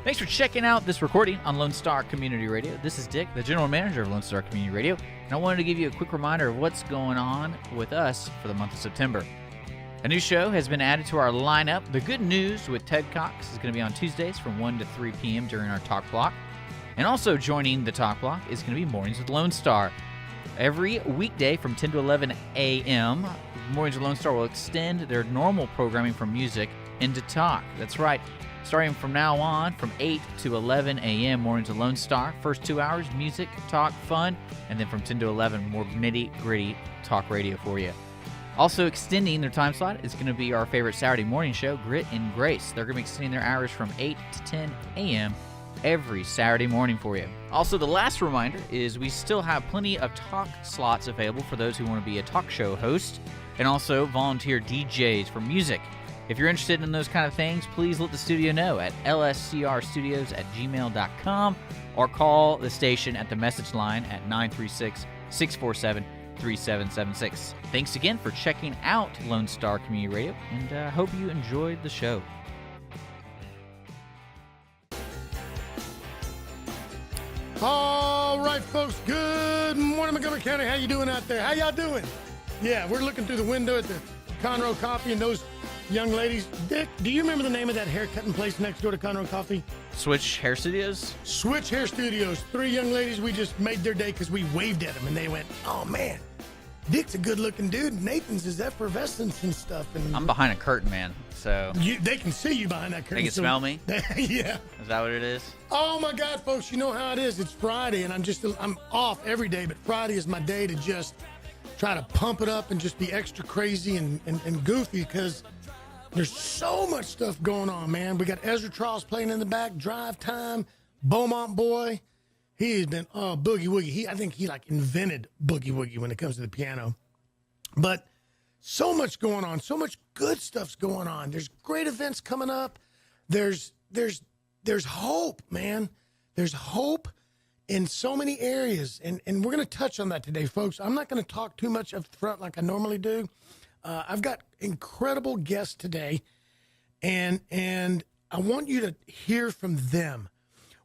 Thanks for checking out this recording on Lone Star Community Radio. This is Dick, the general manager of Lone Star Community Radio, and I wanted to give you a quick reminder of what's going on with us for the month of September. A new show has been added to our lineup. The Good News with Ted Cox is going to be on Tuesdays from 1 to 3 p.m. during our talk block. And also joining the talk block is going to be Mornings with Lone Star. Every weekday from 10 to 11 a.m., Mornings with Lone Star will extend their normal programming from music into talk. That's right. Starting from now on, from 8 to 11 a.m., Mornings with Lone Star. First 2 hours, music, talk, fun. And then from 10 to 11, more nitty-gritty talk radio for you. Also extending their time slot is going to be our favorite Saturday morning show, Grit and Grace. They're going to be extending their hours from 8 to 10 a.m. every Saturday morning for you. Also, the last reminder is we still have plenty of talk slots available for those who want to be a talk show host and also volunteer DJs for music. If you're interested in those kind of things, please let the studio know at lscrstudios@gmail.com or call the station at the message line at 936-647-3776. Thanks again for checking out Lone Star Community Radio, and I hope you enjoyed the show. All right, folks. Good morning, Montgomery County. How you doing out there? How y'all doing? Yeah, we're looking through the window at the Conroe Coffee and those young ladies. Dick, do you remember the name of that haircutting place next door to Conroe Coffee? Switch Hair Studios? Switch Hair Studios. 3 young ladies, we just made their day because we waved at them, and they went, oh, man, Dick's a good-looking dude. Nathan's is effervescence and stuff. And I'm behind a curtain, man, so... They can see you behind that curtain. They can smell me? Yeah. Is that what it is? Oh, my God, folks, you know how it is. It's Friday, and I'm off every day, but Friday is my day to just try to pump it up and just be extra crazy and goofy because there's so much stuff going on, man. We got Ezra Charles playing in the back, Drive Time, Beaumont Boy. He has been, Boogie Woogie. I think he invented Boogie Woogie when it comes to the piano. But so much going on, so much good stuff's going on. There's great events coming up. There's hope, man. There's hope in so many areas. And we're going to touch on that today, folks. I'm not going to talk too much up front like I normally do. I've got incredible guests today, and I want you to hear from them.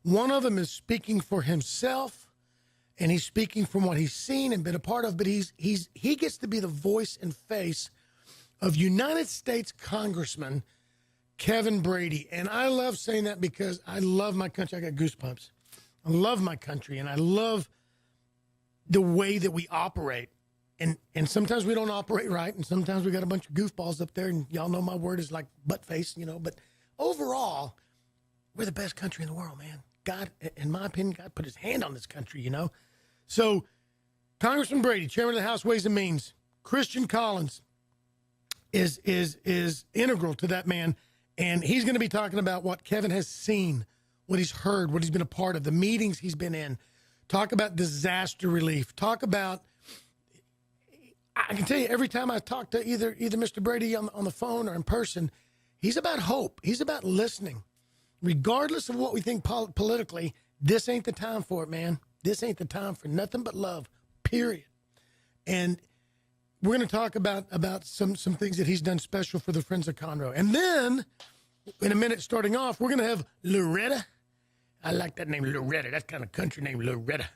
One of them is speaking for himself, and he's speaking from what he's seen and been a part of, but he gets to be the voice and face of United States Congressman Kevin Brady. And I love saying that because I love my country. I got goosebumps. I love my country, and I love the way that we operate. And sometimes we don't operate right, and sometimes we got a bunch of goofballs up there, and y'all know my word is like butt face, but overall, we're the best country in the world, man. God, in my opinion, God put his hand on this country, So, Congressman Brady, Chairman of the House Ways and Means, Christian Collins is integral to that man, and he's going to be talking about what Kevin has seen, what he's heard, what he's been a part of, the meetings he's been in, talk about disaster relief, talk about... I can tell you, every time I talk to either Mr. Brady on the phone or in person, he's about hope. He's about listening. Regardless of what we think politically, this ain't the time for it, man. This ain't the time for nothing but love, period. And we're going to talk about some things that he's done special for the Friends of Conroe. And then, in a minute, starting off, we're going to have Loretta. I like that name, Loretta. That's kind of country name, Loretta.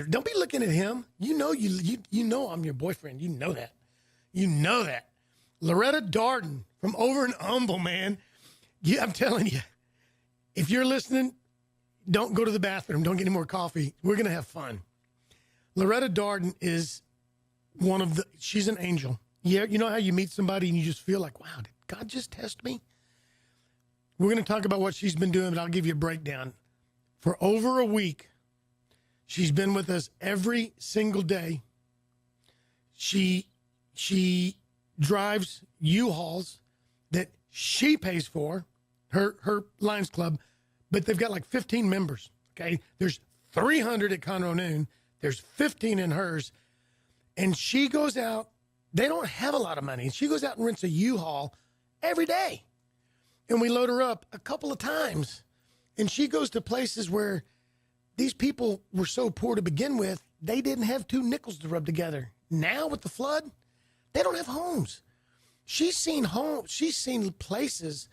Don't be looking at him. You know I'm your boyfriend. You know that. You know that. Loretta Darden from Over in Humble, man. Yeah, I'm telling you, if you're listening, don't go to the bathroom. Don't get any more coffee. We're going to have fun. Loretta Darden is she's an angel. Yeah, you know how you meet somebody and you just feel like, wow, did God just test me? We're going to talk about what she's been doing, but I'll give you a breakdown. For over a week, she's been with us every single day. She drives U-Hauls that she pays for, her Lions Club, but they've got like 15 members, okay? There's 300 at Conroe Noon. There's 15 in hers. And she goes out. They don't have a lot of money. She goes out and rents a U-Haul every day. And we load her up a couple of times. And she goes to places where these people were so poor to begin with, they didn't have 2 nickels to rub together. Now with the flood, they don't have homes. She's seen homes. She's seen places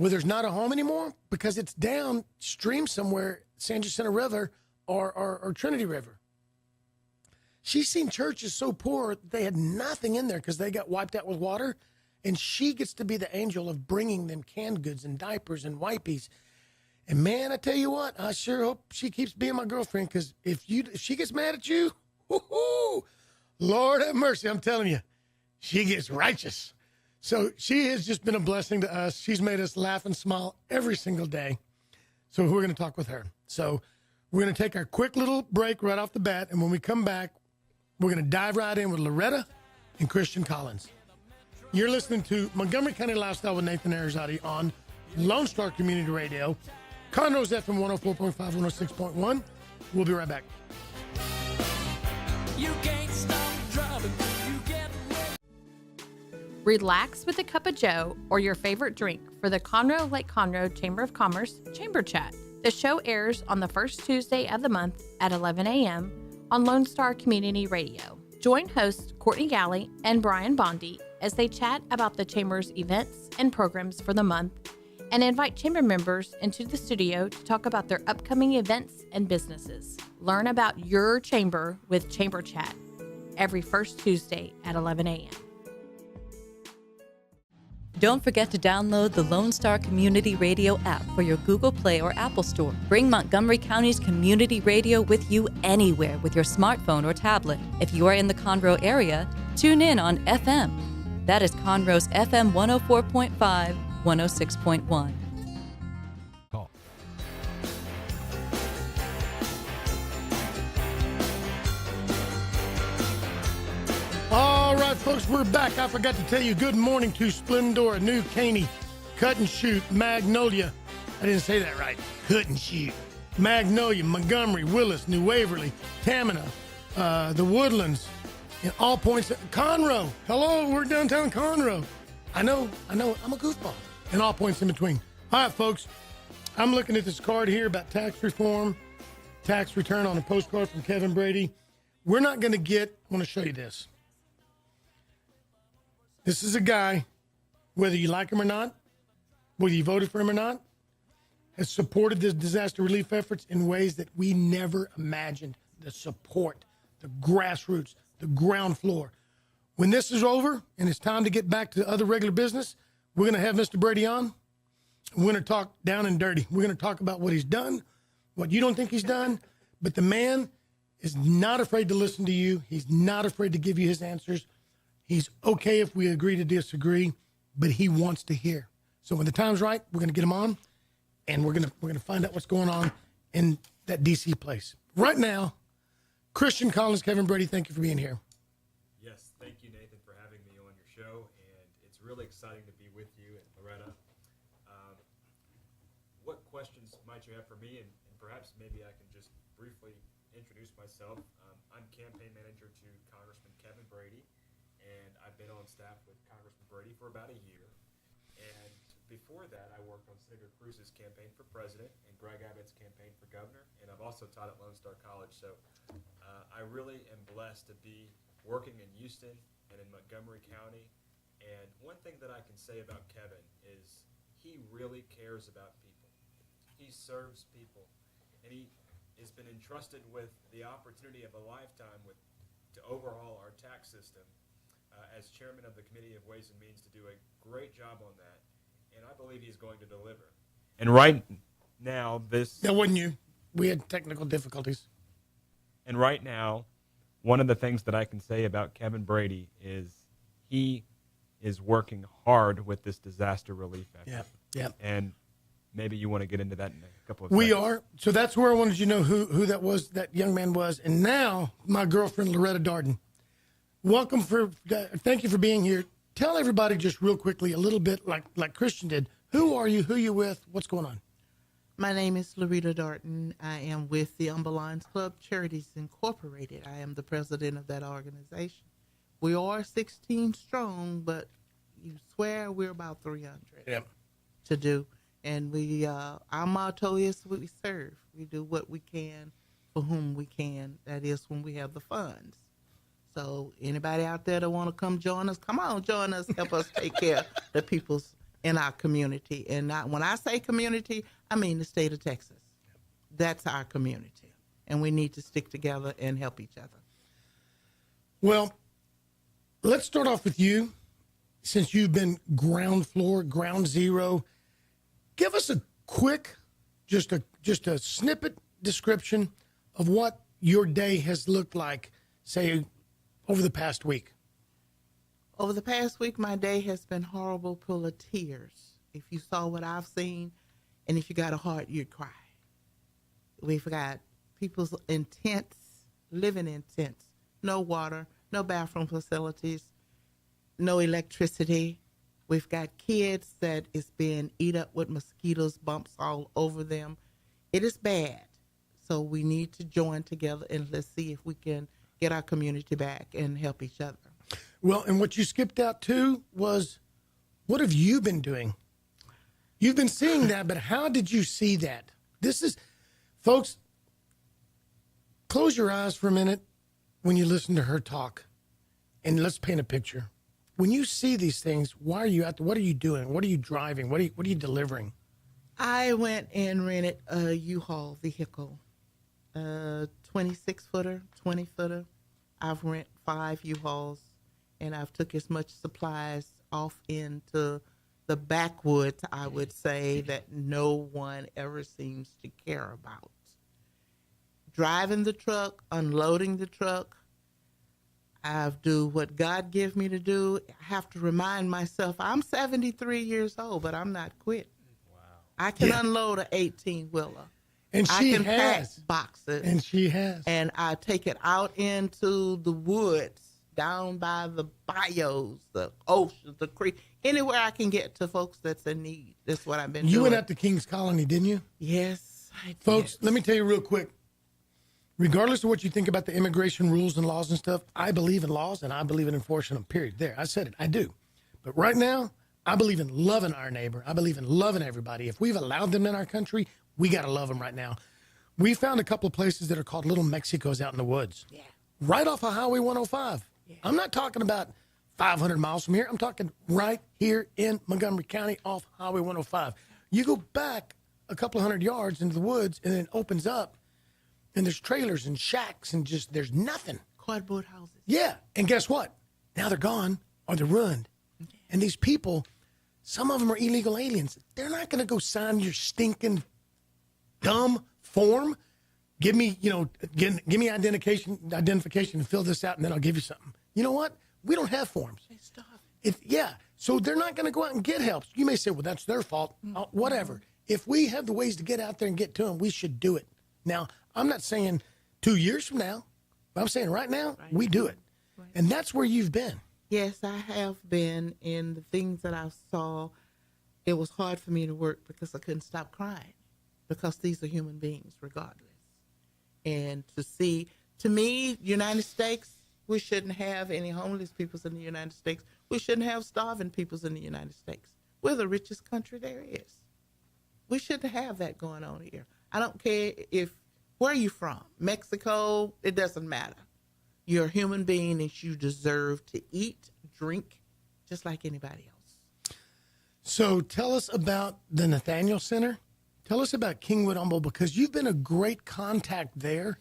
where there's not a home anymore because it's downstream somewhere, San Jacinto River or Trinity River. She's seen churches so poor they had nothing in there because they got wiped out with water, and she gets to be the angel of bringing them canned goods and diapers and wipies. And man, I tell you what, I sure hope she keeps being my girlfriend, because if she gets mad at you, whoo-hoo, Lord have mercy, I'm telling you, she gets righteous. So she has just been a blessing to us. She's made us laugh and smile every single day. So we're going to talk with her. So we're going to take our quick little break right off the bat, and when we come back, we're going to dive right in with Loretta and Christian Collins. You're listening to Montgomery County Lifestyle with Nathan Arrazate on Lone Star Community Radio, Conroe's FM 104.5, 106.1. We'll be right back. You can't stop driving. You get ready. Relax with a cup of joe or your favorite drink for the Conroe Lake Conroe Chamber of Commerce Chamber Chat. The show airs on the first Tuesday of the month at 11 a.m. on Lone Star Community Radio. Join hosts Courtney Galley and Brian Bondi as they chat about the Chamber's events and programs for the month, and invite Chamber members into the studio to talk about their upcoming events and businesses. Learn about your Chamber with Chamber Chat every first Tuesday at 11 a.m. Don't forget to download the Lone Star Community Radio app for your Google Play or Apple Store. Bring Montgomery County's community radio with you anywhere with your smartphone or tablet. If you are in the Conroe area, tune in on FM. That is Conroe's FM 104.5, 106.1. Call. All right, folks, we're back. I forgot to tell you, good morning to Splendora, New Caney, Cut and Shoot, Magnolia. I didn't say that right. Cut and Shoot. Magnolia, Montgomery, Willis, New Waverly, Tamina, the Woodlands, in all points. Conroe. Hello, we're downtown Conroe. I know, I'm a goofball. And all points in between. All right, folks, I'm looking at this card here about tax reform, tax return on a postcard from Kevin Brady. We're not going to I want to show you this. This is a guy, whether you like him or not, whether you voted for him or not, has supported this disaster relief efforts in ways that we never imagined. The support, the grassroots, the ground floor. When this is over and it's time to get back to other regular business, we're going to have Mr. Brady on. We're going to talk down and dirty. We're going to talk about what he's done, what you don't think he's done. But the man is not afraid to listen to you. He's not afraid to give you his answers. He's okay if we agree to disagree, but he wants to hear. So when the time's right, we're going to get him on, and we're going to find out what's going on in that D.C. place. Right now, Christian Collins, Kevin Brady, thank you for being here. Yes, thank you, Nathan, for having me on your show, and it's really exciting to be with you and Loretta. What questions might you have for me, and perhaps maybe I can just briefly introduce myself. I'm campaign manager to Congressman Kevin Brady, and I've been on staff with Congressman Brady for about a year. And before that, I worked on Senator Cruz's campaign for president and Greg Abbott's campaign for governor, and I've also taught at Lone Star College. So I really am blessed to be working in Houston and in Montgomery County. And one thing that I can say about Kevin is he really cares about people. He serves people, and he has been entrusted with the opportunity of a lifetime to overhaul our tax system. As chairman of the Committee of Ways and Means, to do a great job on that, and I believe he's going to deliver. And right now, That wasn't you. We had technical difficulties. And right now, one of the things that I can say about Kevin Brady is he is working hard with this disaster relief effort. Yeah. And maybe you want to get into that in a couple of We seconds. are. So that's where I wanted you to know who that was, that young man was. And now, my girlfriend, Loretta Darden. Thank you for being here. Tell everybody just real quickly, a little bit like Christian did. Who are you? Who you with? What's going on? My name is Loretta Darden. I am with the Umber Lions Club Charities Incorporated. I am the president of that organization. We are 16 strong, but you swear we're about 300 to do. And our motto is we serve. We do what we can for whom we can. That is when we have the funds. So anybody out there that want to come join us, come on, join us. Help us take care of the people's in our community. And when I say community, I mean the state of Texas. That's our community. And we need to stick together and help each other. Well, let's start off with you. Since you've been ground floor, ground zero, give us a quick, just a snippet description of what your day has looked like, say, over the past week. Over the past week, my day has been horrible, full of tears. If you saw what I've seen, and if you got a heart, you'd cry. We've got people's living in tents, no water, no bathroom facilities, no electricity. We've got kids that is being eat up with mosquitoes, bumps all over them. It is bad. So we need to join together and let's see if we can get our community back and help each other. Well, and what you skipped out too was, what have you been doing? You've been seeing that, but how did you see that? This is, folks, close your eyes for a minute when you listen to her talk, and let's paint a picture. When you see these things, why are you out there? What are you doing? What are you driving? What are you delivering? I went and rented a U-Haul vehicle, 26-footer, 20-footer. I've rent 5 U-Hauls, and I've took as much supplies off into the backwoods, I would say, that no one ever seems to care about. Driving the truck, unloading the truck, I do what God gives me to do. I have to remind myself, I'm 73 years old, but I'm not quitting. Wow. I can unload an 18-wheeler. And she I can has. pack boxes. And she has. And I take it out into the woods, down by the bayous, the ocean, the creek, anywhere I can get to folks that's in need. That's what I've been doing. You went out to King's Colony, didn't you? Yes, I did. Folks, let me tell you real quick. Regardless of what you think about the immigration rules and laws and stuff, I believe in laws and I believe in enforcing them, period. There, I said it, I do. But right now, I believe in loving our neighbor. I believe in loving everybody. If we've allowed them in our country, we got to love them right now. We found a couple of places that are called Little Mexicos out in the woods. Yeah. Right off of Highway 105. Yeah. I'm not talking about 500 miles from here. I'm talking right here in Montgomery County off Highway 105. You go back a couple of 100 yards into the woods and then it opens up. And there's trailers and shacks and just, there's nothing. Cardboard houses. Yeah. And guess what? Now they're gone or they're ruined. And these people, some of them are illegal aliens. They're not going to go sign your stinking dumb form. Give me, give me identification and fill this out and then I'll give you something. You know what? We don't have forms. They stop. Yeah. So they're not going to go out and get help. You may say, well, that's their fault. Whatever. If we have the ways to get out there and get to them, we should do it. Now, I'm not saying 2 years from now, but I'm saying right now, we do it. Right. And that's where you've been. Yes, I have been. In the things that I saw, it was hard for me to work because I couldn't stop crying because these are human beings regardless. And to me, United States, we shouldn't have any homeless people in the United States. We shouldn't have starving people in the United States. We're the richest country there is. We shouldn't have that going on here. I don't care where are you from? Mexico, it doesn't matter. You're a human being and you deserve to eat, drink, just like anybody else. So tell us about the Nathaniel Center. Tell us about Kingwood Humble because you've been a great contact there.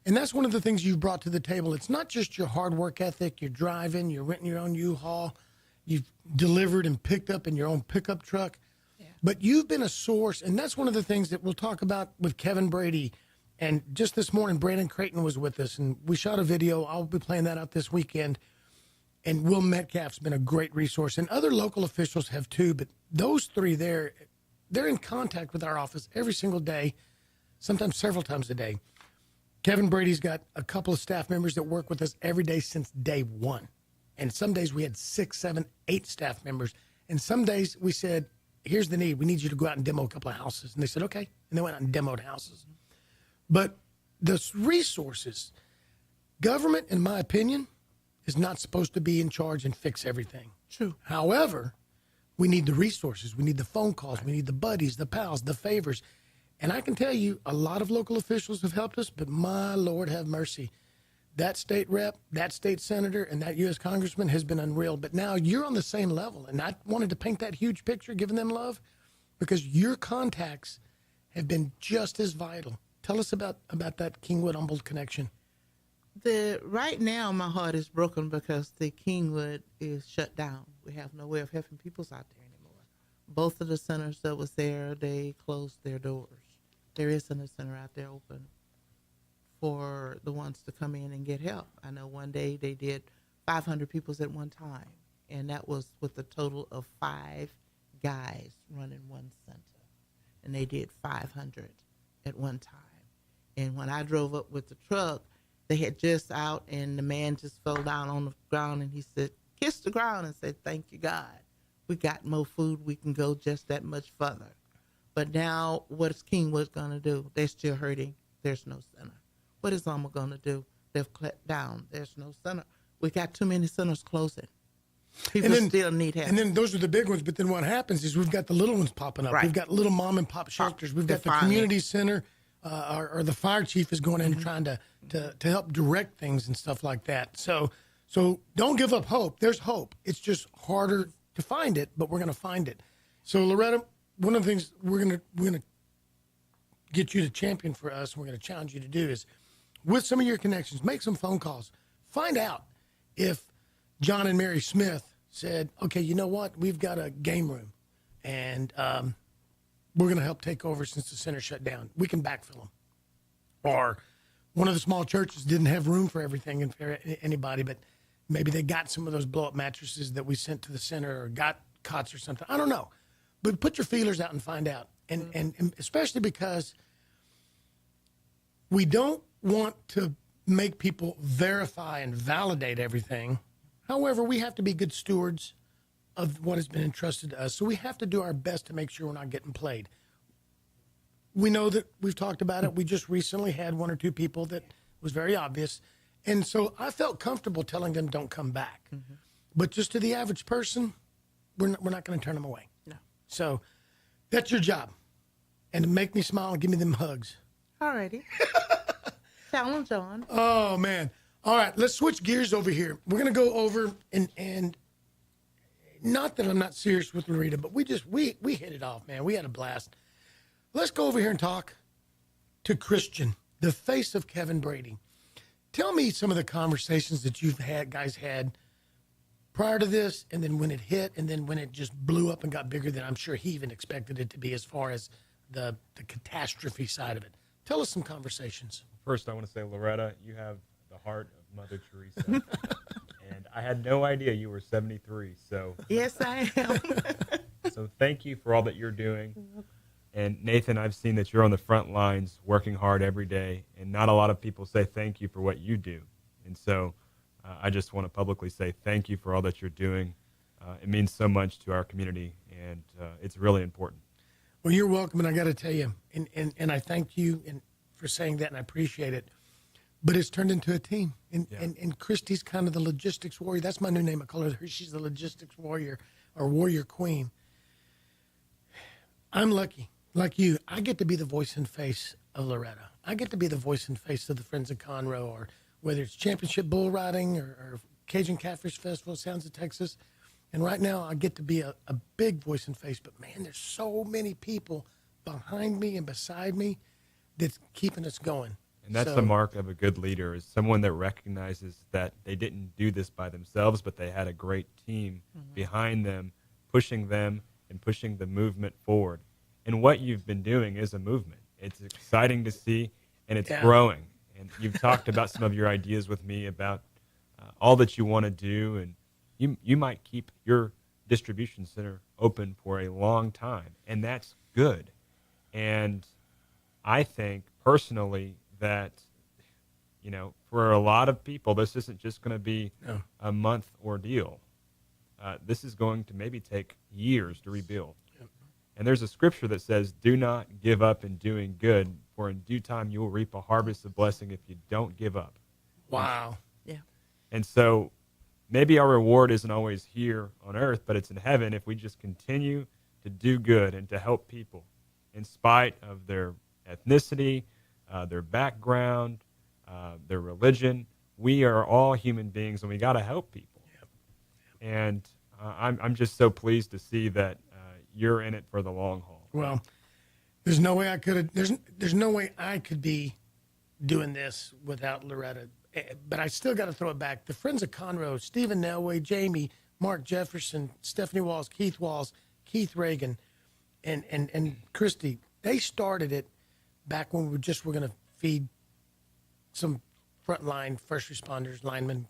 And that's one of the things you've brought to the table. It's not just your hard work ethic. You're driving, you're renting your own U-Haul. You've delivered and picked up in your own pickup truck. Yeah. But you've been a source, and that's one of the things that we'll talk about with Kevin Brady. And just this morning, Brandon Creighton was with us, and we shot a video. I'll be playing that out this weekend. And Will Metcalf's been a great resource, and other local officials have too. But those three there, they're in contact with our office every single day, sometimes several times a day. Kevin Brady's got a couple of staff members that work with us every day since day one. And some days we had 6, 7, 8 staff members. And some days we said, here's the need. We need you to go out and demo a couple of houses. And they said, okay. And they went out and demoed houses. But the resources, government, in my opinion, is not supposed to be in charge and fix everything. True. However, we need the resources. We need the phone calls. Right. We need the buddies, the pals, the favors. And I can tell you, a lot of local officials have helped us, but my Lord have mercy. that state rep, that state senator, and that U.S. congressman has been unreal. But now you're on the same level. And I wanted to paint that huge picture, giving them love, because your contacts have been just as vital. Tell us about that Kingwood-Humboldt connection. Right now, my heart is broken because the Kingwood is shut down. We have no way of helping people out there anymore. Both of the centers that was there, they closed their doors. There isn't a center out there open for the ones to come in and get help. I know one day they did 500 people at one time, and that was with a total of 5 guys running one center, and they did 500 at one time. And when I drove up with the truck, they had just out, and the man just fell down on the ground, and he said, kissed the ground and said, thank you, God. We got more food. We can go just that much further. But now, what is Kingwood going to do? They're still hurting. There's no center. What is Alma going to do? They've clamped down. There's no center. We got too many centers closing. People still need help. And then those are the big ones. But then what happens is we've got the little ones popping up. Right. We've got little mom and pop shelters. We've got the community center. Or the fire chief is going in and trying to help direct things and stuff like that. So don't give up hope. There's hope. It's just harder to find it, but we're going to find it. So Loretta, one of the things we're going to get you to champion for us, and we're going to challenge you to do is, with some of your connections, make some phone calls. Find out if John and Mary Smith said, okay, you know what? We've got a game room, and we're going to help take over since the center shut down. We can backfill them. Or one of the small churches didn't have room for everything and for anybody, but maybe they got some of those blow-up mattresses that we sent to the center, or got cots or something. I don't know. But put your feelers out and find out. And especially because we don't want to make people verify and validate everything. However, we have to be good stewards of what has been entrusted to us. So we have to do our best to make sure we're not getting played. We know that we've talked about it. We just recently had 1 or 2 people that was very obvious. And so I felt comfortable telling them don't come back. Mm-hmm. But just to the average person, we're not going to turn them away. No. So that's your job. And to make me smile and give me them hugs. All righty. Challenge on. Oh, man. All right, let's switch gears over here. We're going to go over and not that I'm not serious with Loretta, but we hit it off, man. We had a blast. Let's go over here and talk to Christian, the face of Kevin Brady. Tell me some of the conversations that you've guys had prior to this, and then when it hit, and then when it just blew up and got bigger than I'm sure he even expected it to be, as far as the catastrophe side of it. Tell us some conversations. First, I want to say, Loretta, you have the heart of Mother Teresa. And I had no idea you were 73. So Yes, I am. So thank you for all that you're doing. And Nathan, I've seen that you're on the front lines working hard every day, and not a lot of people say thank you for what you do. And so I just want to publicly say thank you for all that you're doing. It means so much to our community, and it's really important. Well, you're welcome, and I got to tell you, and I thank you for saying that, and I appreciate it. But it's turned into a team, and Christy's kind of the logistics warrior. That's my new name. I call her. She's the logistics warrior, or warrior queen. I'm lucky, like you. I get to be the voice and face of Loretta. I get to be the voice and face of the Friends of Conroe, or whether it's championship bull riding or Cajun Catfish Festival, Sounds of Texas. And right now, I get to be a big voice and face. But, man, there's so many people behind me and beside me that's keeping us going. And that's the mark of a good leader, is someone that recognizes that they didn't do this by themselves, but they had a great team behind them, pushing them and pushing the movement forward. And what you've been doing is a movement. It's exciting to see, and it's growing. And you've talked about some of your ideas with me about all that you want to do, and you might keep your distribution center open for a long time, and that's good. And I think personally that, for a lot of people, this isn't just going to be a month ordeal. This is going to maybe take years to rebuild. Yep. And there's a scripture that says, do not give up in doing good, for in due time you will reap a harvest of blessing if you don't give up. Wow. Yeah. And so maybe our reward isn't always here on earth, but it's in heaven if we just continue to do good and to help people in spite of their ethnicity, their background, their religion, we are all human beings, and we got to help people. Yep. And I'm just so pleased to see that you're in it for the long haul. Well, there's no way I could. There's no way I could be doing this without Loretta. But I still got to throw it back. The Friends of Conroe, Stephen Nelway, Jamie, Mark Jefferson, Stephanie Walls, Keith Reagan, and Christy. They started it back when we were going to feed some frontline first responders, linemen,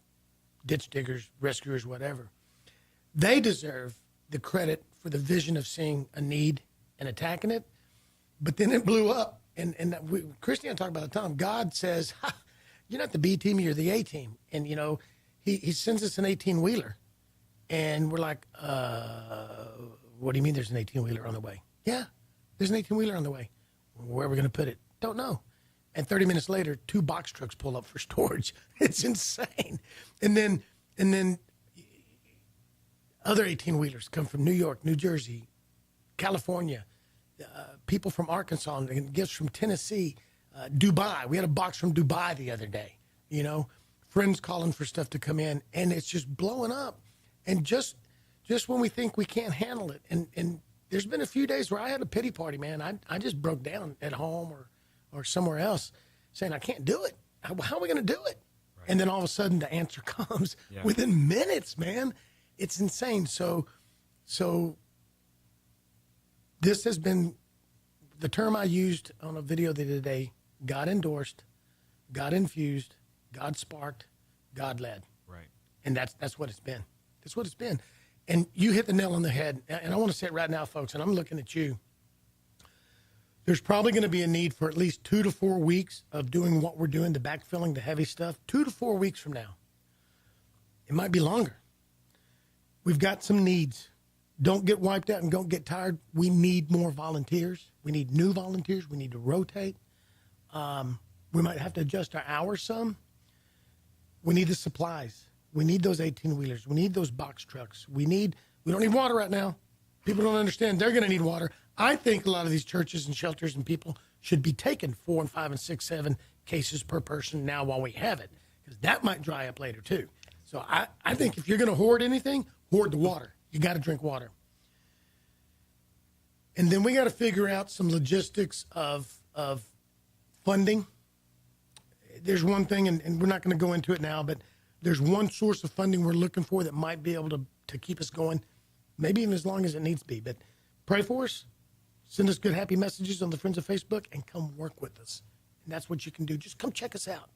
ditch diggers, rescuers, whatever. They deserve the credit for the vision of seeing a need and attacking it. But then it blew up. And Christy and I talk about it all the time. God says, you're not the B team, you're the A team. And, you know, he sends us an 18-wheeler. And we're like, what do you mean there's an 18-wheeler on the way? Yeah, there's an 18-wheeler on the way. Where are we going to put it? Don't know. And 30 minutes later, 2 box trucks pull up for storage. It's insane. And then other 18-wheelers come from New York, New Jersey, California, people from Arkansas, and gifts from Tennessee, Dubai. We had a box from Dubai the other day, you know, friends calling for stuff to come in, and it's just blowing up. And just when we think we can't handle it, and there's been a few days where I had a pity party, man. I just broke down at home or somewhere else saying, I can't do it. How are we going to do it? Right. And then all of a sudden the answer comes within minutes, man. It's insane. So this has been the term I used on a video the other day: God endorsed, God infused, God sparked, God led. Right. And that's what it's been. That's what it's been. And you hit the nail on the head. And I want to say it right now, folks, and I'm looking at you. There's probably going to be a need for at least 2 to 4 weeks of doing what we're doing, the backfilling, the heavy stuff. 2 to 4 weeks from now. It might be longer. We've got some needs. Don't get wiped out and don't get tired. We need more volunteers. We need new volunteers. We need to rotate. We might have to adjust our hours some. We need the supplies. We need those 18-wheelers. We need those box trucks. We don't need water right now. People don't understand they're going to need water. I think a lot of these churches and shelters and people should be taking 4 and 5 and 6, 7 cases per person now while we have it, because that might dry up later too. So I think if you're going to hoard anything, hoard the water. You got to drink water. And then we got to figure out some logistics of funding. There's one thing, and we're not going to go into it now, but there's one source of funding we're looking for that might be able to keep us going, maybe even as long as it needs to be. But pray for us. Send us good, happy messages on the Friends of Facebook and come work with us. And that's what you can do. Just come check us out,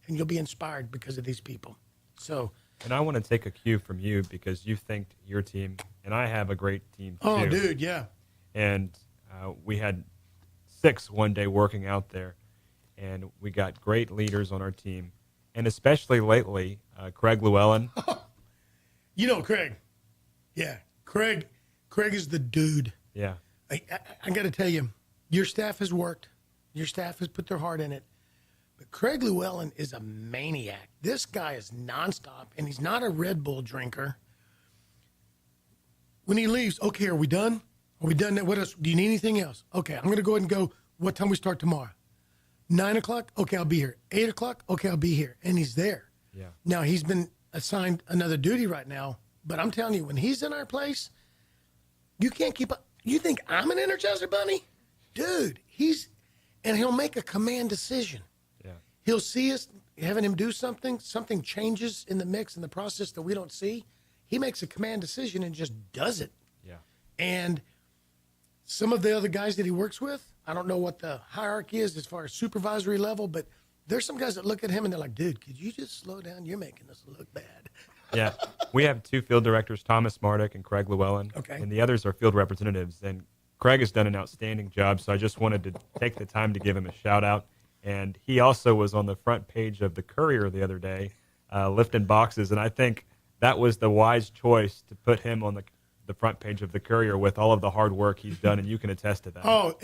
and you'll be inspired because of these people. So, and I want to take a cue from you because you thanked your team, and I have a great team too. Oh, dude, yeah. And we had 6 one day working out there, and we got great leaders on our team, and especially lately, Craig Llewellyn. You know Craig. Yeah, Craig is the dude. Yeah. I got to tell you, your staff has worked. Your staff has put their heart in it. But Craig Llewellyn is a maniac. This guy is nonstop, and he's not a Red Bull drinker. When he leaves, okay, are we done? Are we done? What else? Do you need anything else? Okay, I'm going to go ahead and go. What time we start tomorrow? 9 o'clock? Okay, I'll be here. 8 o'clock? Okay, I'll be here. And he's there. Yeah. Now, he's been assigned another duty right now, but I'm telling you, when he's in our place, you can't keep up. You think I'm an Energizer Bunny? Dude, and he'll make a command decision. Yeah. He'll see us having him do something changes in the mix, in the process that we don't see. He makes a command decision and just does it. Yeah. And some of the other guys that he works with, I don't know what the hierarchy is as far as supervisory level, but there's some guys that look at him and they're like, dude, could you just slow down? You're making us look bad. Yeah. We have 2 field directors, Thomas Mardick and Craig Llewellyn. Okay. And the others are field representatives. And Craig has done an outstanding job, so I just wanted to take the time to give him a shout-out. And he also was on the front page of the Courier the other day, lifting boxes. And I think that was the wise choice to put him on the front page of the Courier with all of the hard work he's done, and you can attest to that. Oh,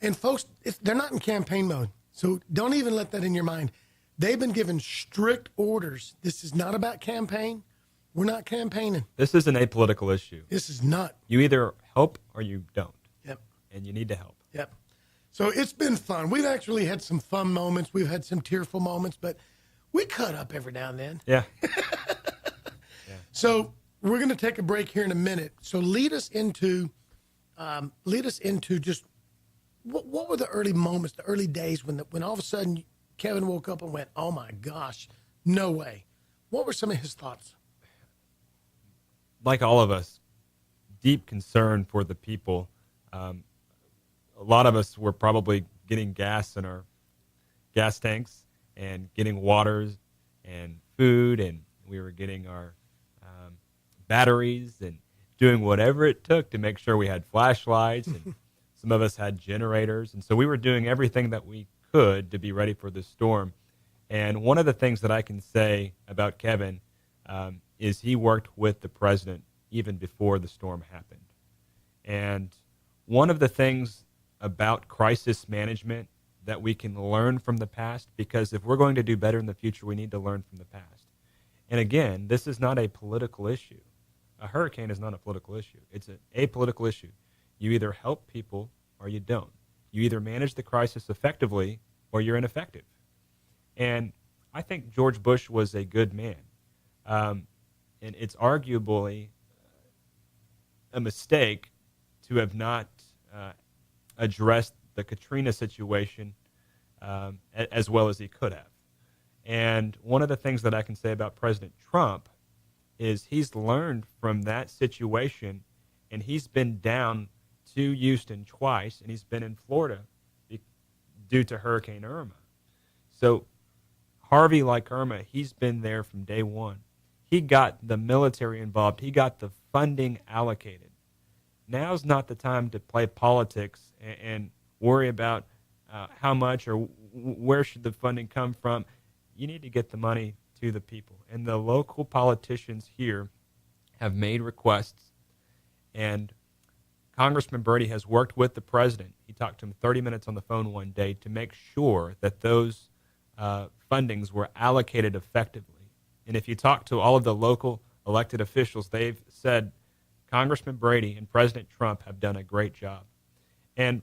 and folks, they're not in campaign mode, so don't even let that in your mind. They've been given strict orders. This is not about campaign. We're not campaigning. This is an apolitical issue. This is not. You either help or you don't. Yep. And you need to help. Yep. So it's been fun. We've actually had some fun moments. We've had some tearful moments, but We cut up every now and then. Yeah. So we're going to take a break here in a minute. So lead us into just what were the early moments, the early days when all of a sudden Kevin woke up and went, "Oh my gosh, no way." What were some of his thoughts? Like all of us, deep concern for the people. A lot of us were probably getting gas in our gas tanks and getting waters and food, and we were getting our batteries and doing whatever it took to make sure we had flashlights, and some of us had generators. And so we were doing everything that we could to be ready for this storm. And one of the things that I can say about Kevin is he worked with the president even before the storm happened. And one of the things about crisis management that we can learn from the past, because if we're going to do better in the future, we need to learn from the past. And again, this is not a political issue. A hurricane is not a political issue. It's an apolitical issue. You either help people or you don't. You either manage the crisis effectively or you're ineffective. And I think George Bush was a good man. And it's arguably a mistake to have not addressed the Katrina situation as well as he could have. And one of the things that I can say about President Trump is he's learned from that situation, and he's been down to Houston twice, and he's been in Florida due to Hurricane Irma. So Harvey, like Irma, he's been there from day one. He got the military involved. He got the funding allocated. Now's not the time to play politics and worry about how much or where should the funding come from. You need to get the money to the people. And the local politicians here have made requests, and Congressman Brady has worked with the president. He talked to him 30 minutes on the phone one day to make sure that those fundings were allocated effectively. And if you talk to all of the local elected officials, they've said Congressman Brady and President Trump have done a great job. And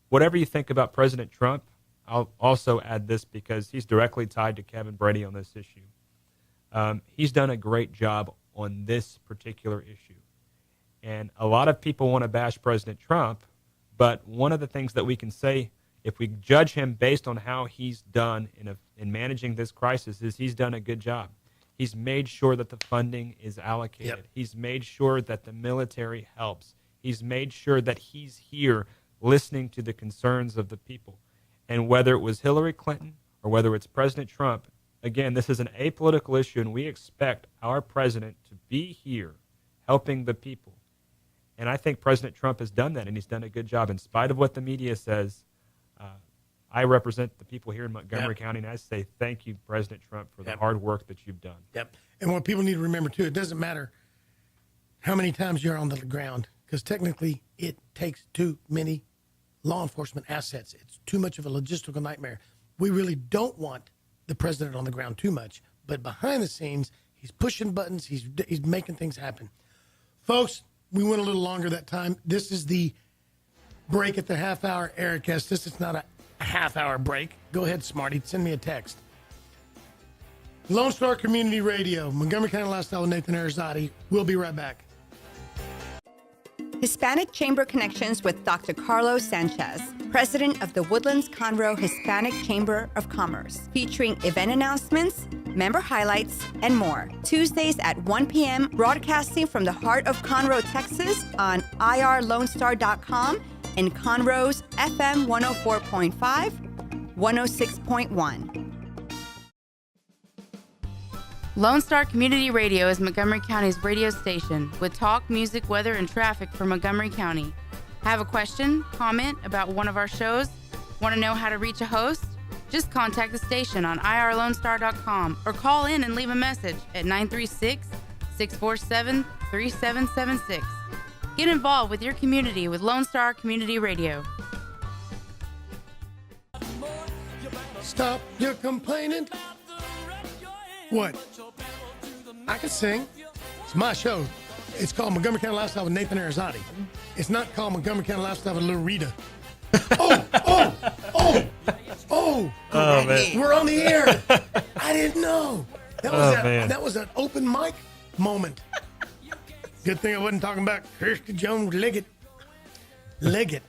whatever you think about President Trump, I'll also add this because he's directly tied to Kevin Brady on this issue. He's done a great job on this particular issue. And a lot of people want to bash President Trump, but one of the things that we can say, if we judge him based on how he's done in managing this crisis, is he's done a good job. He's made sure that the funding is allocated. Yep. He's made sure that the military helps. He's made sure that he's here listening to the concerns of the people. And whether it was Hillary Clinton or whether it's President Trump, again, this is an apolitical issue, and we expect our president to be here helping the people. And I think President Trump has done that, and he's done a good job. In spite of what the media says, I represent the people here in Montgomery County, and I say thank you, President Trump, for the hard work that you've done. Yep. And what people need to remember, too, it doesn't matter how many times you're on the ground, because technically it takes too many law enforcement assets. It's too much of a logistical nightmare. We really don't want the president on the ground too much, but behind the scenes, he's pushing buttons. He's making things happen. Folks, we went a little longer that time. This is the break at the half-hour Ericast. This is not a half-hour break. Go ahead, Smarty. Send me a text. Lone Star Community Radio, Montgomery County Lifestyle with Nathan Arrazate. We'll be right back. Hispanic Chamber Connections with Dr. Carlos Sanchez, president of the Woodlands Conroe Hispanic Chamber of Commerce, featuring event announcements, member highlights, and more. Tuesdays at 1 p.m., broadcasting from the heart of Conroe, Texas on irlonestar.com and Conroe's FM 104.5, 106.1. Lone Star Community Radio is Montgomery County's radio station with talk, music, weather, and traffic for Montgomery County. Have a question, comment about one of our shows? Want to know how to reach a host? Just contact the station on irlonestar.com or call in and leave a message at 936-647-3776. Get involved with your community with Lone Star Community Radio. Stop your complaining. What? I can sing. It's my show. It's called Montgomery County Lifestyle with Nathan Arrazate. It's not called Montgomery County Lifestyle with Little Rita. Oh, man. We're on the air. I I didn't know. That was an open mic moment. Good thing I wasn't talking about Kirsty Jones Leggett. Leggett.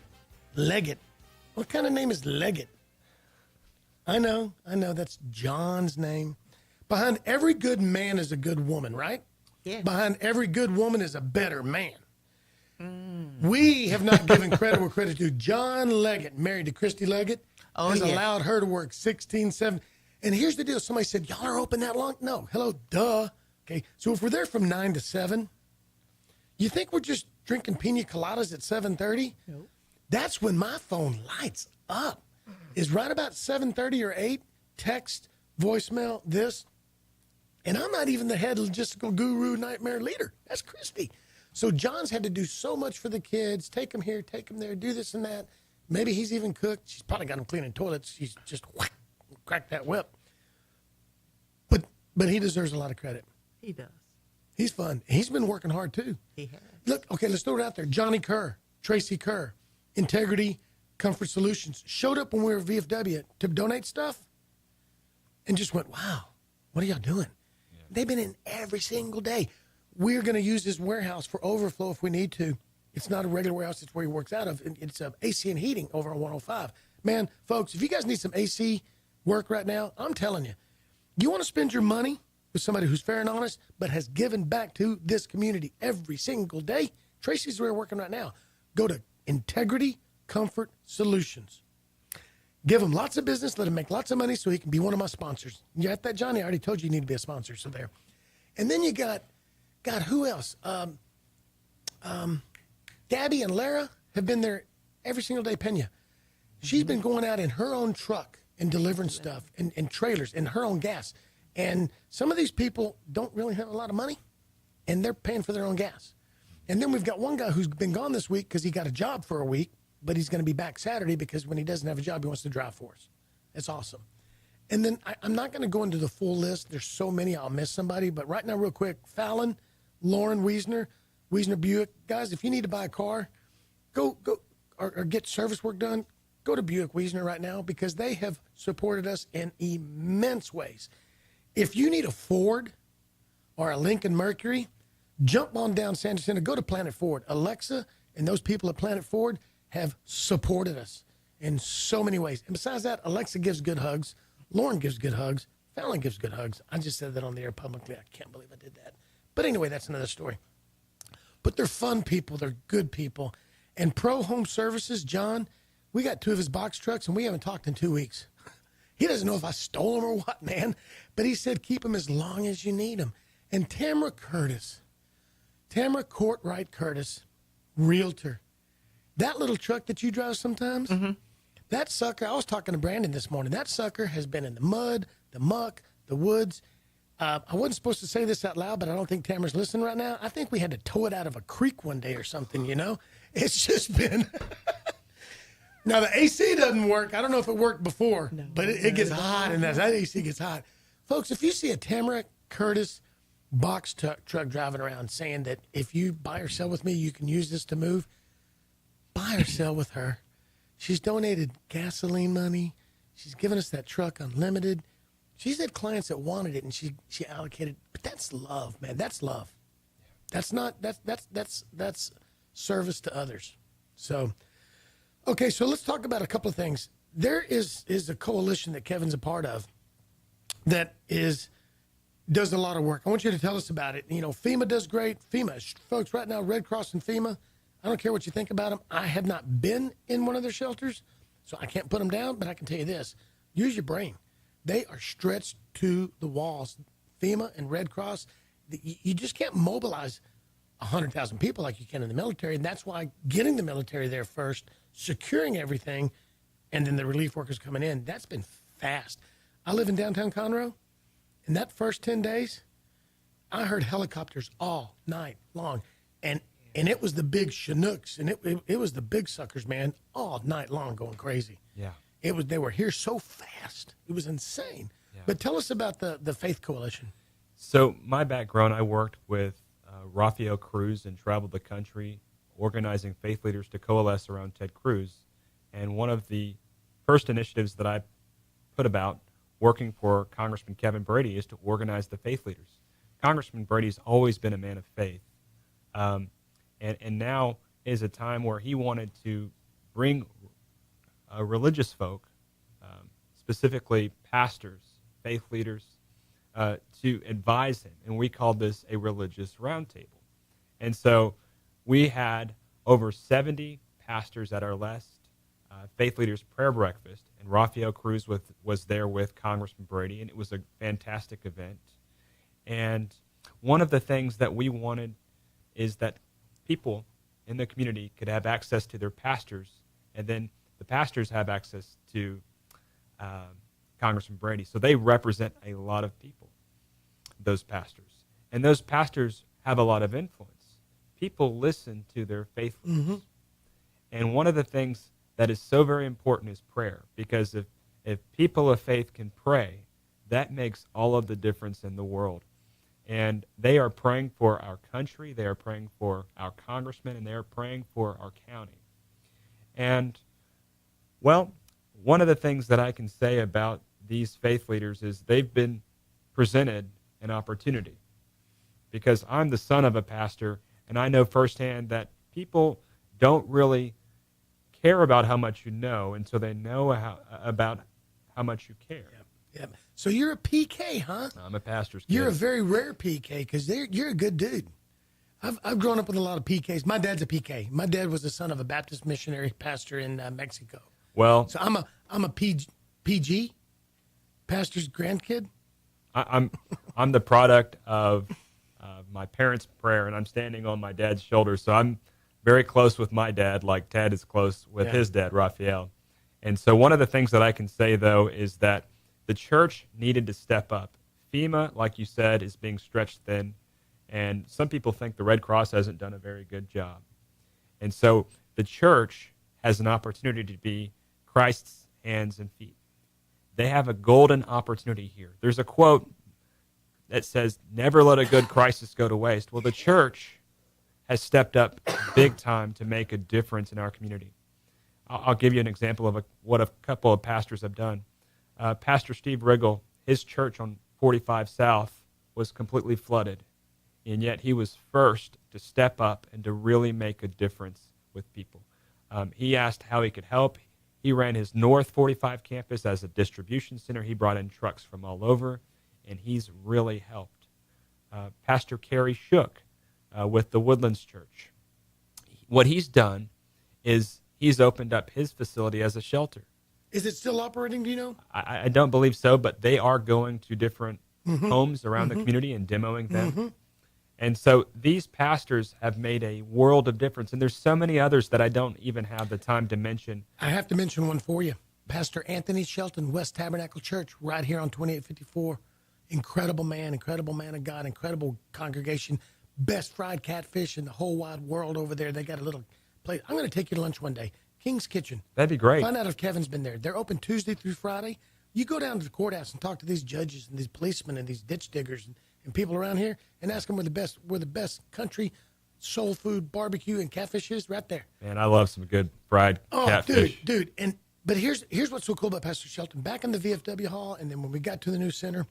What kind of name is Leggett? I know. That's John's name. Behind every good man is a good woman, right? Yeah. Behind every good woman is a better man. We have not given credit where credit due. John Leggett, married to Christy Leggett, has allowed her to work 16, 7. And here's the deal. Somebody said, y'all are open that long? No. Hello, duh. Okay, so if we're there from 9 to 7, you think we're just drinking pina coladas at 7:30? Nope. That's when my phone lights up. Is right about 7:30 or 8, text, voicemail, this. And I'm not even the head logistical guru nightmare leader. That's Christy. So John's had to do so much for the kids, take them here, take them there, do this and that. Maybe he's even cooked. She's probably got him cleaning toilets. She's just cracked that whip. But he deserves a lot of credit. He does. He's fun. He's been working hard too. He has. Look, okay, let's throw it out there. Johnny Kerr, Tracy Kerr, Integrity Comfort Solutions showed up when we were at VFW to donate stuff and just went, wow, what are y'all doing? Yeah. They've been in every single day. We're going to use this warehouse for overflow if we need to. It's not a regular warehouse. It's where he works out of. It's AC and heating over on 105. Man, folks, if you guys need some AC work right now, I'm telling you, you want to spend your money with somebody who's fair and honest, but has given back to this community every single day. Tracy's where we're working right now. Go to Integrity Comfort Solutions. Give him lots of business. Let him make lots of money so he can be one of my sponsors. You got that, Johnny? I already told you need to be a sponsor, so there. And then you got, God, who else? Gabby and Lara have been there every single day, Pena. She's been going out in her own truck and delivering stuff and trailers and her own gas. And some of these people don't really have a lot of money, and they're paying for their own gas. And then we've got one guy who's been gone this week because he got a job for a week, but he's going to be back Saturday because when he doesn't have a job, he wants to drive for us. That's awesome. And then I'm not going to go into the full list. There's so many, I'll miss somebody. But right now, real quick, Fallon, Lauren Wiesner Buick. Guys, if you need to buy a car, go or get service work done, go to Buick Wiesner right now because they have supported us in immense ways. If you need a Ford or a Lincoln Mercury, jump on down San Jacinto, go to Planet Ford. Alexa and those people at Planet Ford have supported us in so many ways. And besides that, Alexa gives good hugs. Lauren gives good hugs. Fallon gives good hugs. I just said that on the air publicly. I can't believe I did that. But anyway, that's another story. But they're fun people. They're good people. And Pro Home Services, John, we got 2 of his box trucks, and we haven't talked in 2 weeks. He doesn't know if I stole them or what, man. But he said keep them as long as you need them. And Tamara Courtright Curtis, realtor. That little truck that you drive sometimes, that sucker, I was talking to Brandon this morning, that sucker has been in the mud, the muck, the woods. I wasn't supposed to say this out loud, but I don't think Tamara's listening right now. I think we had to tow it out of a creek one day or something, you know? It's just been... Now, the AC doesn't work. I don't know if it worked before, but it gets hot, and that AC gets hot. Folks, if you see a Tamara Curtis box truck driving around saying that if you buy or sell with me, you can use this to move, buy or sell with her. She's donated gasoline money. She's given us that truck unlimited. She's had clients that wanted it, and she allocated. But that's love, man. That's love. That's not that's service to others. So, okay, so let's talk about a couple of things. There is a coalition that Kevin's a part of that does a lot of work. I want you to tell us about it. You know, FEMA does great. FEMA, folks, right now, Red Cross and FEMA, I don't care what you think about them. I have not been in one of their shelters, so I can't put them down, but I can tell you this. Use your brain. They are stretched to the walls. FEMA and Red Cross, you just can't mobilize 100,000 people like you can in the military, and that's why getting the military there first, securing everything, and then the relief workers coming in, that's been fast. I live in downtown Conroe, and that first 10 days, I heard helicopters all night long, and it was the big Chinooks, and it was the big suckers, man, all night long going crazy. Yeah. They were here so fast. It was insane. Yeah. But tell us about the Faith Coalition. So my background, I worked with Rafael Cruz and traveled the country organizing faith leaders to coalesce around Ted Cruz. And one of the first initiatives that I put about working for Congressman Kevin Brady is to organize the faith leaders. Congressman Brady's always been a man of faith. And now is a time where he wanted to bring religious folk, specifically pastors, faith leaders, to advise him. And we called this a religious roundtable. And so we had over 70 pastors at our last faith leaders prayer breakfast, and Rafael Cruz was there with Congressman Brady, and it was a fantastic event. And one of the things that we wanted is that people in the community could have access to their pastors, and then the pastors have access to Congressman Brady. So they represent a lot of people, those pastors. And those pastors have a lot of influence. People listen to their faith leaders. Mm-hmm. And one of the things that is so very important is prayer, because if people of faith can pray, that makes all of the difference in the world. And they are praying for our country, they are praying for our congressman, and they are praying for our county. And, well, one of the things that I can say about these faith leaders is they've been presented an opportunity, because I'm the son of a pastor, and I know firsthand that people don't really care about how much you know until they know about how much you care. Yep. So you're a PK, huh? I'm a pastor's kid. You're a very rare PK because you're a good dude. I've grown up with a lot of PKs. My dad's a PK. My dad was the son of a Baptist missionary pastor in Mexico. Well, so I'm a PG, pastor's grandkid. I'm the product of my parents' prayer, and I'm standing on my dad's shoulder. So I'm very close with my dad, like Ted is close with his dad, Raphael. And so one of the things that I can say, though, is that the church needed to step up. FEMA, like you said, is being stretched thin, and some people think the Red Cross hasn't done a very good job. And so the church has an opportunity to be Christ's hands and feet. They have a golden opportunity here. There's a quote that says, "Never let a good crisis go to waste." Well, the church has stepped up big time to make a difference in our community. I'll give you an example of what a couple of pastors have done. Pastor Steve Riggle, his church on 45 South was completely flooded, and yet he was first to step up and to really make a difference with people. He asked how he could help. He ran his North 45 campus as a distribution center. He brought in trucks from all over, and he's really helped. Pastor Kerry Shook with the Woodlands Church. What he's done is he's opened up his facility as a shelter. Is it still operating, do you know? I don't believe so, but they are going to different homes around the community and demoing them. And so these pastors have made a world of difference. And there's so many others that I don't even have the time to mention. I have to mention one for you. Pastor Anthony Shelton, West Tabernacle Church, right here on 2854. Incredible man of God, incredible congregation. Best fried catfish in the whole wide world over there. They got a little place. I'm going to take you to lunch one day. King's Kitchen. That'd be great. Find out if Kevin's been there. They're open Tuesday through Friday. You go down to the courthouse and talk to these judges and these policemen and these ditch diggers and people around here and ask them where the best country soul food barbecue and catfish is. Right there. Man, I love some good fried catfish. Dude. But here's what's so cool about Pastor Shelton. Back in the VFW hall, and then when we got to the new center,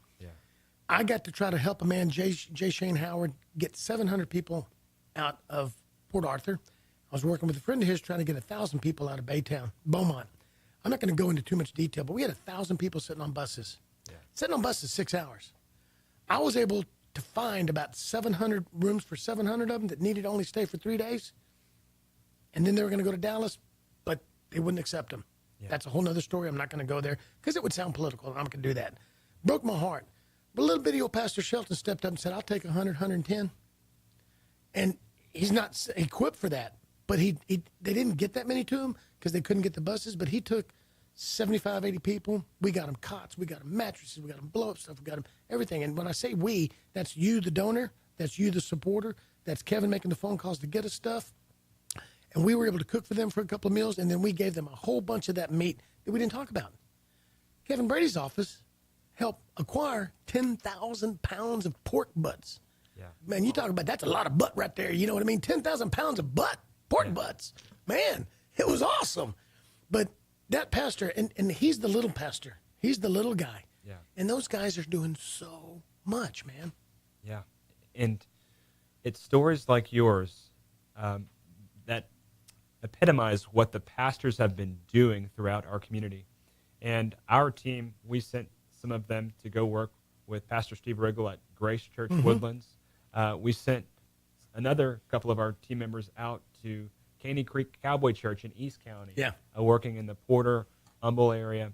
I got to try to help a man, J. Shane Howard, get 700 people out of Port Arthur. I was working with a friend of his trying to get 1,000 people out of Baytown, Beaumont. I'm not going to go into too much detail, but we had 1,000 people sitting on buses. Sitting on buses 6 hours. I was able to find about 700 rooms for 700 of them that needed to only stay for 3 days. And then they were going to go to Dallas, but they wouldn't accept them. That's a whole nother story. I'm not going to go there because it would sound political, and I'm not going to do that. Broke my heart. But a little bitty old Pastor Shelton stepped up and said, "I'll take 100, 110. And he's not equipped for that. But they didn't get that many to him because they couldn't get the buses. But he took 75, 80 people. We got them cots. We got them mattresses. We got them blow-up stuff. We got them everything. And when I say we, that's you, the donor. That's you, the supporter. That's Kevin making the phone calls to get us stuff. And we were able to cook for them for a couple of meals. And then we gave them a whole bunch of that meat that we didn't talk about. Kevin Brady's office helped acquire 10,000 pounds of pork butts. Man, you talk about that's a lot of butt right there. You know what I mean? 10,000 pounds of butt. Pork butts. Man, it was awesome. But that pastor, and he's the little pastor. He's the little guy. Yeah. And those guys are doing so much, man. Yeah. And it's stories like yours that epitomize what the pastors have been doing throughout our community. And our team, we sent some of them to go work with Pastor Steve Riggle at Grace Church Woodlands. We sent another couple of our team members out to Caney Creek Cowboy Church in East County, working in the Porter, Humble area,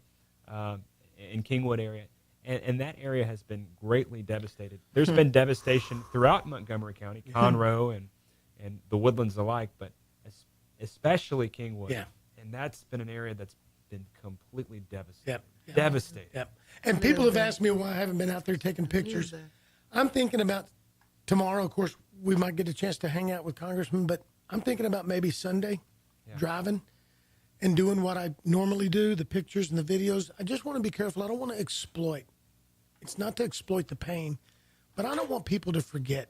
in Kingwood area. And that area has been greatly devastated. There's been devastation throughout Montgomery County, Conroe and the Woodlands alike, but especially Kingwood. Yeah. And that's been an area that's been completely devastated. Yep. Devastated. Yep. And people have asked me why I haven't been out there taking pictures. I'm thinking about tomorrow. Of course, we might get a chance to hang out with Congressman, but I'm thinking about maybe Sunday driving and doing what I normally do, the pictures and the videos. I just want to be careful. I don't want to exploit. It's not to exploit the pain, but I don't want people to forget.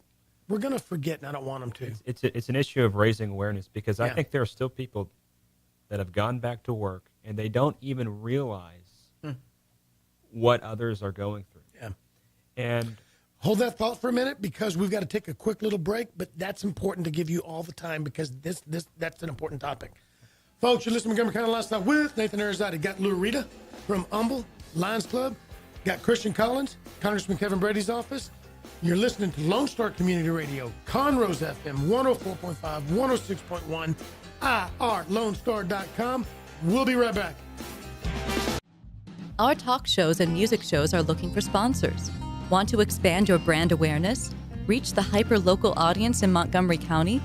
We're going to forget, and I don't want them to. It's an issue of raising awareness, because I think there are still people that have gone back to work and they don't even realize what others are going through. Yeah. And hold that thought for a minute, because we've got to take a quick little break, but that's important to give you all the time, because that's an important topic. Folks, you're listening to Montgomery County Lifestyle with Nathan Arrazate. Got Lou Rita from Humble Lions Club. Got Christian Collins, Congressman Kevin Brady's office. You're listening to Lone Star Community Radio, Conroe's FM, 104.5, 106.1, IRLoneStar.com. We'll be right back. Our talk shows and music shows are looking for sponsors. Want to expand your brand awareness? Reach the hyper-local audience in Montgomery County?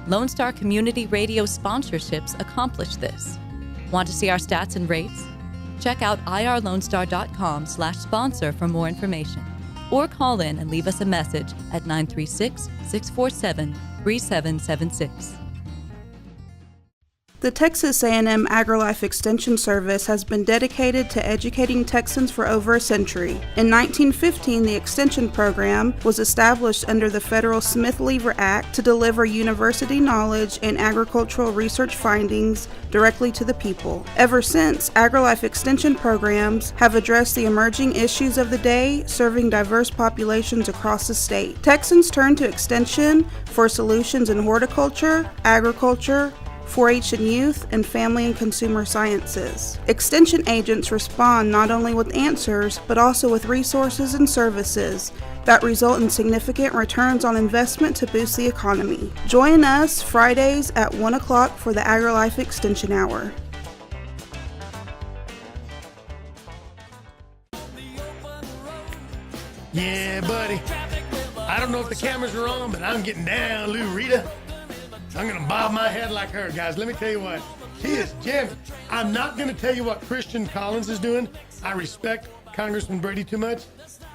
Lone Star Community Radio sponsorships accomplish this. Want to see our stats and rates? Check out irlonestar.com/sponsor for more information. Or call in and leave us a message at 936-647-3776. The Texas A&M AgriLife Extension Service has been dedicated to educating Texans for over a century. In 1915, the Extension Program was established under the federal Smith-Lever Act to deliver university knowledge and agricultural research findings directly to the people. Ever since, AgriLife Extension programs have addressed the emerging issues of the day, serving diverse populations across the state. Texans turn to Extension for solutions in horticulture, agriculture, 4-H and youth, and family and consumer sciences. Extension agents respond not only with answers, but also with resources and services that result in significant returns on investment to boost the economy. Join us Fridays at 1 o'clock for the AgriLife Extension Hour. Yeah, buddy. I don't know if the cameras are on, but I'm getting down, Lou Rita. I'm going to bob my head like her, guys. Let me tell you what. She is jamming. I'm not going to tell you what Christian Collins is doing. I respect Congressman Brady too much,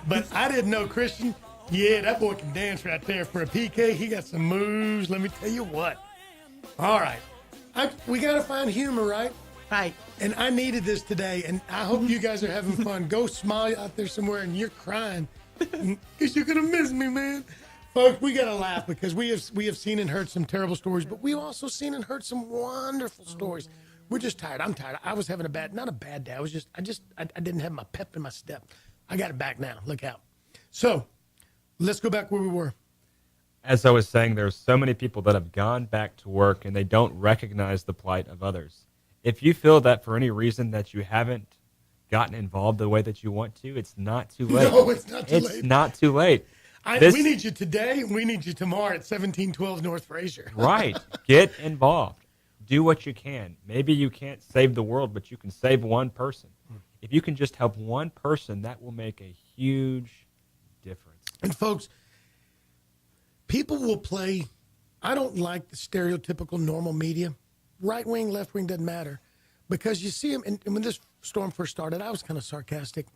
but I didn't know Christian. Yeah, that boy can dance right there. For a PK, he got some moves. Let me tell you what. All right. We got to find humor, right? Right. And I needed this today, and I hope you guys are having fun. Go smile out there somewhere, and you're crying because you're going to miss me, man. Folks, we got to laugh because we have seen and heard some terrible stories, but we've also seen and heard some wonderful stories. We're just tired. I'm tired. I was having not a bad day. I didn't have my pep in my step. I got it back now. Look out. So let's go back where we were. as I was saying, there's so many people that have gone back to work and they don't recognize the plight of others. If you feel that for any reason that you haven't gotten involved the way that you want to, it's not too late. No, it's not too late. It's not too late. We need you today, and we need you tomorrow at 1712 North Fraser. Right. Get involved. Do what you can. Maybe you can't save the world, but you can save one person. If you can just help one person, that will make a huge difference. And folks, people will play, I don't like the stereotypical normal media. Right wing, left wing, doesn't matter. Because you see them, and when this storm first started, I was kind of sarcastic.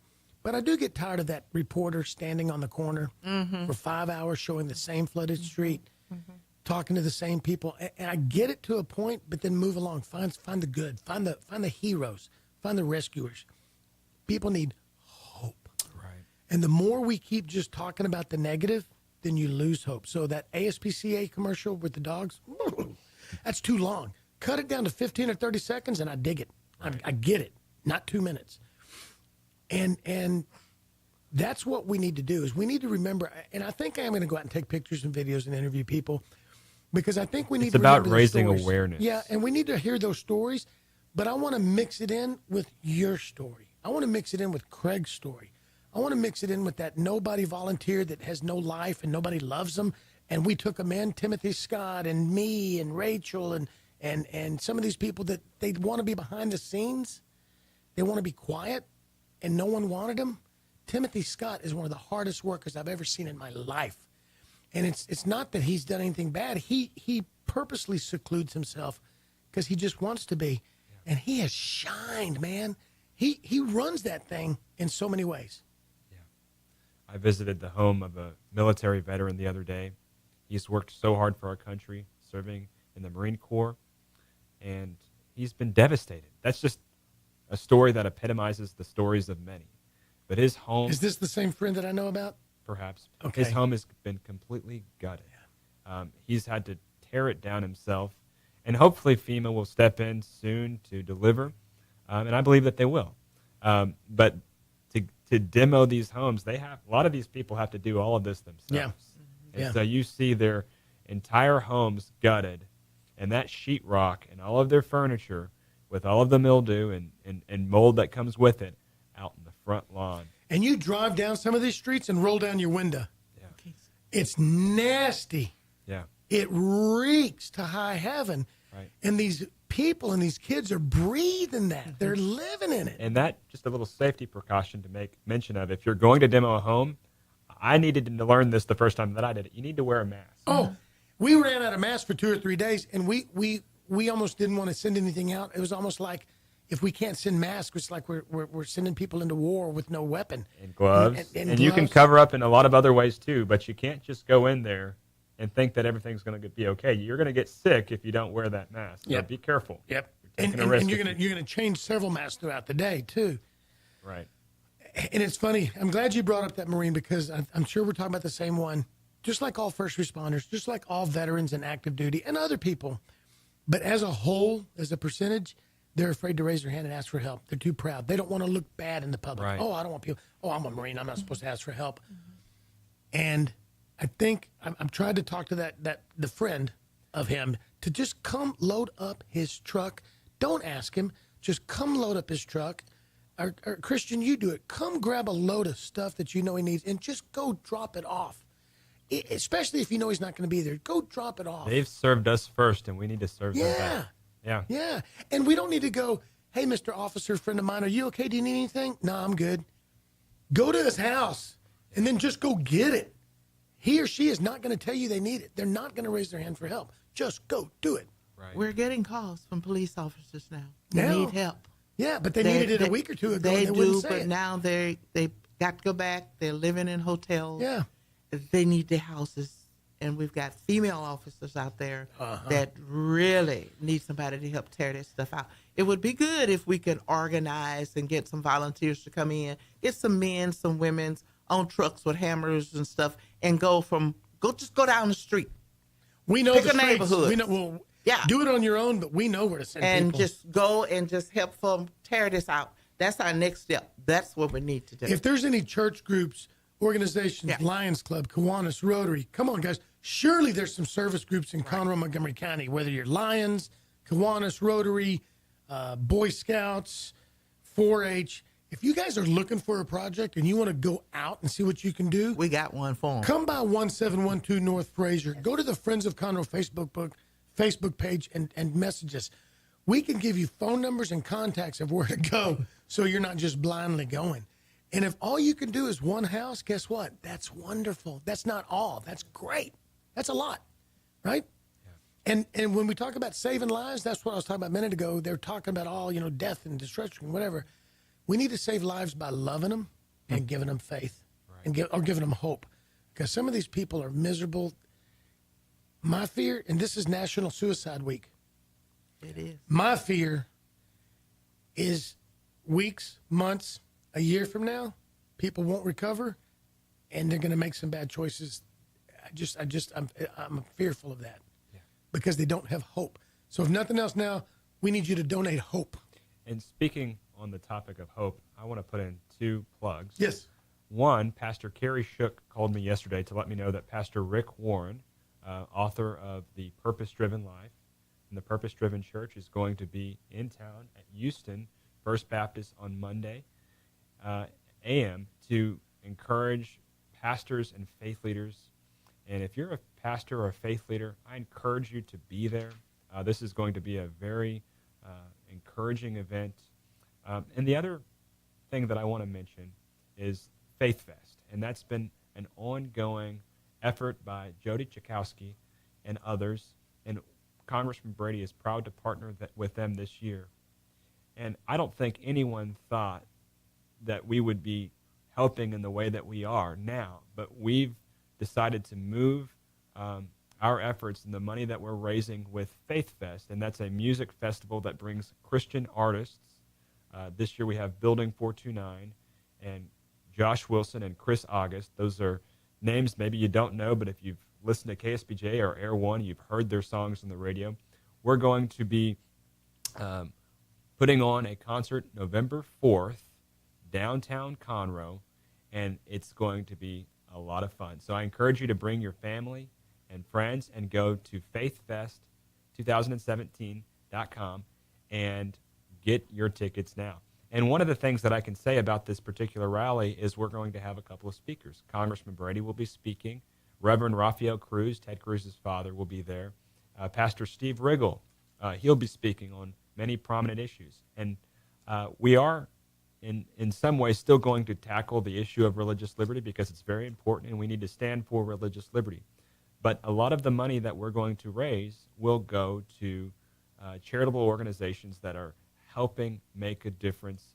But I do get tired of that reporter standing on the corner for 5 hours showing the same flooded street, talking to the same people. And I get it to a point, but then move along. Find the good. Find the heroes. Find the rescuers. People need hope. Right. And the more we keep just talking about the negative, then you lose hope. So that ASPCA commercial with the dogs, that's too long. Cut it down to 15 or 30 seconds, and I dig it. Right. I get it. Not 2 minutes. And That's what we need to do, is we need to remember, and I think I am going to go out and take pictures and videos and interview people, because I think we need It's to about remember those raising stories. awareness. Yeah, and we need to hear those stories, but I want to mix it in with your story. I want to mix it in with Craig's story. I want to mix it in with that nobody volunteer that has no life and nobody loves them, and we took them in, Timothy Scott and me and Rachel and some of these people that they want to be behind the scenes. They want to be quiet, and no one wanted them. Timothy Scott is one of the hardest workers I've ever seen in my life. And it's not that he's done anything bad. He purposely secludes himself because he just wants to be. And he has shined, man. He runs that thing in so many ways. Yeah. I visited the home of a military veteran the other day. He's worked so hard for our country, serving in the Marine Corps, and he's been devastated. That's just a story that epitomizes the stories of many. But his home... Is this the same friend that I know about? Perhaps. Okay. His home has been completely gutted. He's had to tear it down himself, and hopefully FEMA will step in soon to deliver, and I believe that they will. But to demo these homes, a lot of these people have to do all of this themselves. Yeah. And so you see their entire homes gutted, and that sheetrock and all of their furniture with all of the mildew and mold that comes with it out in the front lawn. And you drive down some of these streets and roll down your window. Yeah. It's nasty. Yeah. It reeks to high heaven. Right. And these people and these kids are breathing that. They're living in it. And that, just a little safety precaution to make mention of. If you're going to demo a home, I needed to learn this the first time that I did it. You need to wear a mask. Oh, we ran out of masks for 2 or 3 days, and we almost didn't want to send anything out. It was almost like, if we can't send masks, it's like we're sending people into war with no weapon. And gloves. And You can cover up in a lot of other ways too, but you can't just go in there and think that everything's going to be okay. You're going to get sick if you don't wear that mask. So Yep. be careful. Yep. You're And taking a risk you're if gonna you're gonna change several masks throughout the day too. Right. And it's funny. I'm glad you brought up that Marine, because I'm sure we're talking about the same one. Just like all first responders, just like all veterans and active duty and other people, but as a whole, as a percentage, they're afraid to raise their hand and ask for help. They're too proud. They don't want to look bad in the public. Right. Oh, I don't want people. Oh, I'm a Marine. I'm not supposed to ask for help. And I think I'm trying to talk to the friend of him to just come load up his truck. Don't ask him. Just come load up his truck. Or Christian, you do it. Come grab a load of stuff that you know he needs and just go drop it off. Especially if you know he's not going to be there. Go drop it off. They've served us first, and we need to serve them Yeah. back. Yeah. Yeah. And we don't need to go, hey, Mr. Officer, friend of mine, are you okay? Do you need anything? No, I'm good. Go to his house and then just go get it. He or she is not going to tell you they need it. They're not going to raise their hand for help. Just go do it. Right. We're getting calls from police officers now. They Now? need help. Yeah, but they needed it a week or two ago. They and they wouldn't do, say but it. now they got to go back. They're living in hotels. Yeah. They need their houses. And we've got female officers out there that really need somebody to help tear this stuff out. It would be good if we could organize and get some volunteers to come in, get some men, some women on trucks with hammers and stuff, and go down the street. We know Pick the a streets. neighborhood. We know, well, Yeah. do it on your own, but we know where to send And people. just go and just help them tear this out. That's our next step. That's what we need to do. If there's any church groups, organizations, Yeah. Lions Club, Kiwanis, Rotary, come on, guys. Surely there's some service groups in Conroe, Montgomery County, whether you're Lions, Kiwanis, Rotary, Boy Scouts, 4-H. If you guys are looking for a project and you want to go out and see what you can do, we got one for them. come by 1712 North Fraser. Go to the Friends of Conroe Facebook page and message us. We can give you phone numbers and contacts of where to go so you're not just blindly going. And if all you can do is one house, guess what? That's wonderful. That's not all. That's great. That's a lot, right? Yeah. And when we talk about saving lives, that's what I was talking about a minute ago. They're talking about all, death and destruction, whatever. We need to save lives by loving them and giving them faith and giving them hope. Because some of these people are miserable. My fear, and this is National Suicide Week. It is. My fear is weeks, months, a year from now, people won't recover, and they're going to make some bad choices. I'm fearful of that because they don't have hope. So if nothing else now, we need you to donate hope. And speaking on the topic of hope, I want to put in 2 plugs. Yes. One, Pastor Carrie Shook called me yesterday to let me know that Pastor Rick Warren, author of The Purpose-Driven Life and the Purpose-Driven Church, is going to be in town at Houston First Baptist on Monday a.m. to encourage pastors and faith leaders. And if you're a pastor or a faith leader, I encourage you to be there. This is going to be a very encouraging event. And the other thing that I want to mention is Faith Fest, and that's been an ongoing effort by Jody Chakowski and others, and Congressman Brady is proud to partner with them this year. And I don't think anyone thought that we would be helping in the way that we are now, but we've decided to move our efforts and the money that we're raising with Faith Fest, and that's a music festival that brings Christian artists. This year we have Building 429 and Josh Wilson and Chris August. Those are names maybe you don't know, but if you've listened to KSBJ or Air One, you've heard their songs on the radio. We're going to be putting on a concert November 4th, downtown Conroe, and it's going to be a lot of fun. So I encourage you to bring your family and friends and go to faithfest2017.com and get your tickets now. And one of the things that I can say about this particular rally is we're going to have a couple of speakers. Congressman Brady will be speaking. Reverend Rafael Cruz, Ted Cruz's father, will be there. Pastor Steve Riggle, he'll be speaking on many prominent issues. And we are, in some ways, still going to tackle the issue of religious liberty because it's very important and we need to stand for religious liberty. But a lot of the money that we're going to raise will go to charitable organizations that are helping make a difference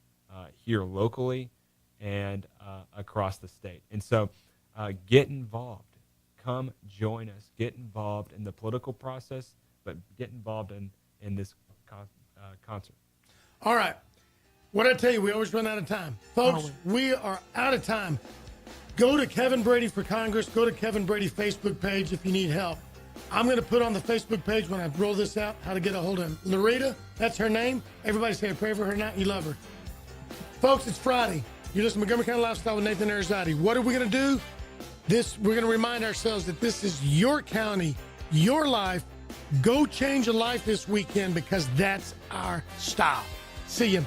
here locally and across the state. And so get involved. Come join us. Get involved in the political process, but get involved in this concert. All right. What I tell you, we always run out of time. Folks, we are out of time. Go to Kevin Brady for Congress. Go to Kevin Brady Facebook page if you need help. I'm going to put on the Facebook page when I roll this out how to get a hold of him. Loretta, that's her name. Everybody say a prayer for her now. You love her. Folks, it's Friday. You're listening to Montgomery County Lifestyle with Nathan Arrazate. What are we going to do? We're going to remind ourselves that this is your county, your life. Go change a life this weekend because that's our style. See you.